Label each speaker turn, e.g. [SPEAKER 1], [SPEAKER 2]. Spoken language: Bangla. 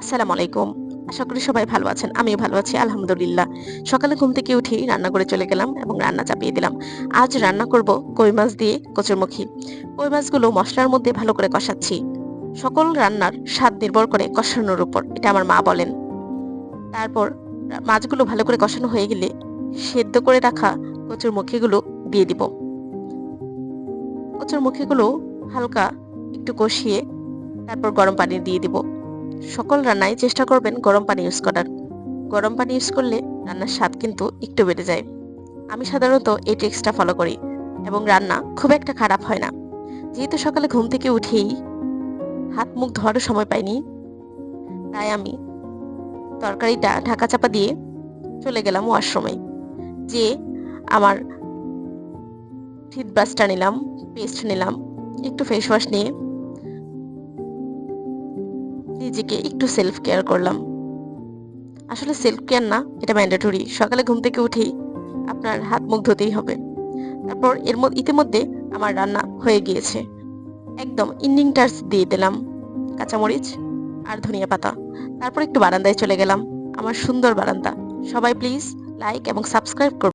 [SPEAKER 1] আসসালামু আলাইকুম। আশা করি সবাই ভালো আছেন। আমিও ভালো আছি আলহামদুলিল্লাহ। সকালে ঘুম থেকে উঠেই রান্না করে চলে গেলাম এবং রান্না চাপিয়ে দিলাম। আজ রান্না করব কই মাছ দিয়ে কচুরমুখী। কই মাছগুলো মসলার মধ্যে ভালো করে কষাচ্ছি। সকল রান্নার স্বাদ নির্ভর করে কষানোর উপর। এটা আমার মা বলেন। তারপর মাছগুলো ভালো করে কষানো হয়ে গেলে সেদ্ধ করে রাখা কচুরমুখীগুলো দিয়ে দিব। কচুরমুখীগুলো হালকা একটু কষিয়ে তারপর গরম পানি দিয়ে দিব। সকল রান্নায় চেষ্টা করবেন গরম পানি ইউজ করার। গরম পানি ইউজ করলে রান্নার স্বাদ কিন্তু একটু বেড়ে যায়। আমি সাধারণত এই ট্রিক্সটা ফলো করি এবং রান্না খুব একটা খারাপ হয় না। যেহেতু সকালে ঘুম থেকে উঠেই হাত মুখ ধোয়ারও সময় পাইনি, তাই আমি তরকারিটা ঢাকা চাপা দিয়ে চলে গেলাম ওয়াশরুমে। যে আমার টুথব্রাশটা নিলাম, পেস্ট নিলাম, একটু ফেস ওয়াশ নিয়ে নিজেকে একটু সেলফ কেয়ার করলাম। আসলে সেলফ কেয়ার না, এটা ম্যান্ডেটরি। সকালে ঘুম থেকে উঠেই আপনার হাত মুখ ধুতেই হবে। তারপর ইতিমধ্যে আমার রান্না হয়ে গিয়েছে। একদম এন্ডিং টাচ দিয়ে দিলাম কাঁচামরিচ আর ধনিয়া পাতা। তারপর একটু বারান্দায় চলে গেলাম। আমার সুন্দর বারান্দা। সবাই প্লিজ লাইক এবং সাবস্ক্রাইব করুন।